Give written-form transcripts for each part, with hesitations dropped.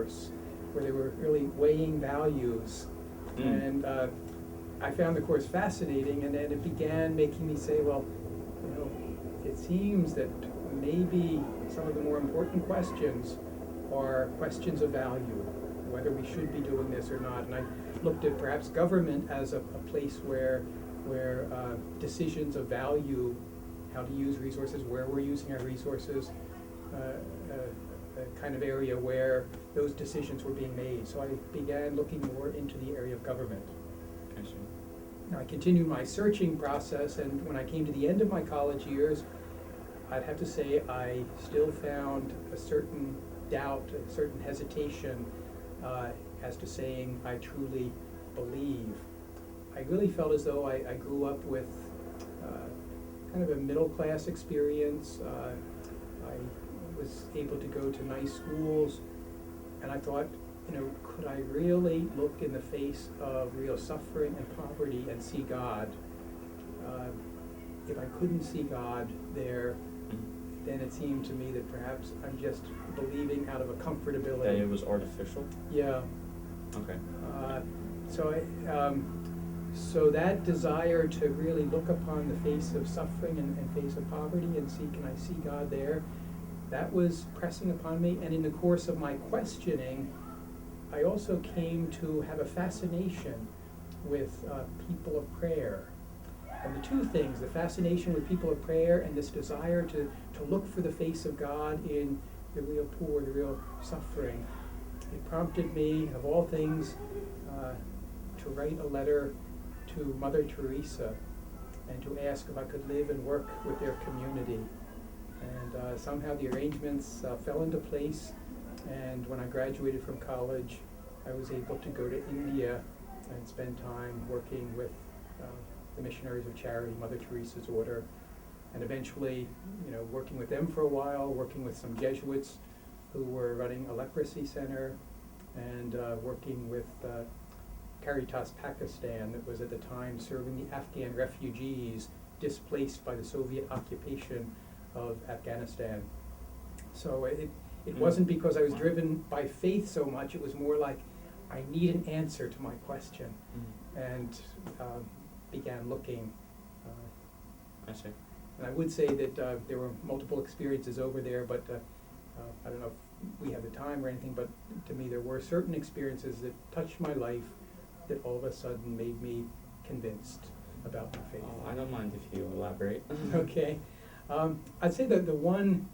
course where they were really weighing values. And I found the course fascinating, and then it began making me say, well, it seems that maybe some of the more important questions are questions of value, whether we should be doing this or not. And I looked at perhaps government as a place where decisions of value, how to use resources, where we're using our resources, a kind of area where those decisions were being made. So I began looking more into the area of government. I see. Now I continued my searching process, and when I came to the end of my college years, I'd have to say I still found a certain doubt, a certain hesitation as to saying I truly believe. I really felt as though I grew up with kind of a middle-class experience. I was able to go to nice schools, and I thought, could I really look in the face of real suffering and poverty and see God? If I couldn't see God there, then it seemed to me that perhaps I'm just believing out of a comfortability. That it was artificial? Yeah. Okay. So that desire to really look upon the face of suffering and face of poverty and see, can I see God there? That was pressing upon me. And in the course of my questioning, I also came to have a fascination with people of prayer. And the two things, the fascination with people of prayer and this desire to look for the face of God in the real poor, the real suffering, it prompted me, of all things, to write a letter to Mother Teresa and to ask if I could live and work with their community. And somehow the arrangements fell into place, and when I graduated from college, I was able to go to India and spend time working with the Missionaries of Charity, Mother Teresa's order, and eventually, working with them for a while, working with some Jesuits who were running a leprosy center, and working with Caritas Pakistan, that was at the time serving the Afghan refugees displaced by the Soviet occupation of Afghanistan. So it wasn't because I was driven by faith so much, it was more like I need an answer to my question, and began looking. I see. And I would say that there were multiple experiences over there, but I don't know if we have the time or anything, but to me there were certain experiences that touched my life that all of a sudden made me convinced about my faith. Oh, I don't mind if you elaborate. Okay. I'd say that the one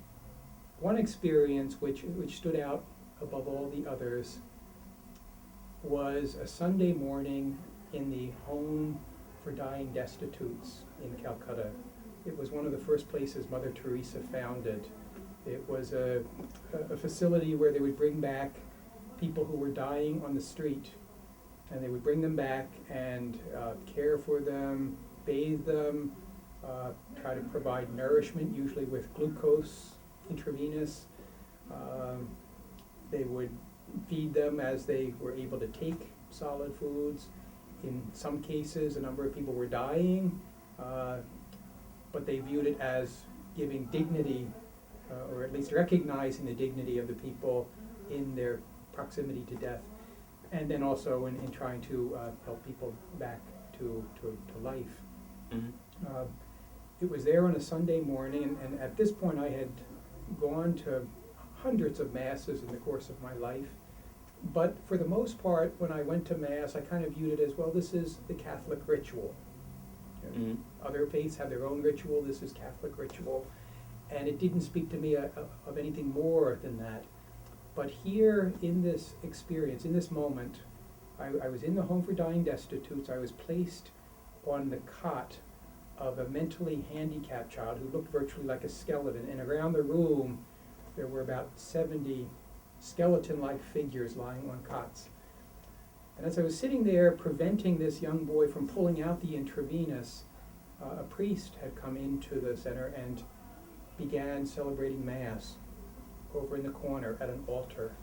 experience which stood out above all the others was a Sunday morning in the Home for Dying Destitutes in Calcutta. It was one of the first places Mother Teresa founded. It was a facility where they would bring back people who were dying on the street, and they would bring them back and care for them, bathe them, try to provide nourishment, usually with glucose intravenous. They would feed them as they were able to take solid foods. In some cases, a number of people were dying, but they viewed it as giving dignity, or at least recognizing the dignity of the people in their proximity to death, and then also in trying to help people back to life. Mm-hmm. It was there on a Sunday morning, and at this point I had gone to hundreds of masses in the course of my life. But for the most part, when I went to Mass, I kind of viewed it as, well, this is the Catholic ritual. Mm-hmm. Other faiths have their own ritual, this is Catholic ritual. And it didn't speak to me of anything more than that. But here in this experience, in this moment, I was in the Home for Dying Destitutes. I was placed on the cot of a mentally handicapped child who looked virtually like a skeleton. And around the room, there were about 70 skeleton-like figures lying on cots. And as I was sitting there preventing this young boy from pulling out the intravenous, a priest had come into the center and began celebrating Mass over in the corner at an altar.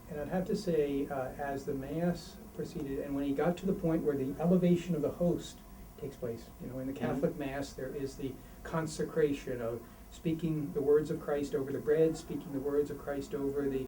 And I'd have to say, as the Mass proceeded, and when he got to the point where the elevation of the host takes place, in the Catholic Mass there is the consecration of speaking the words of Christ over the bread, speaking the words of Christ over the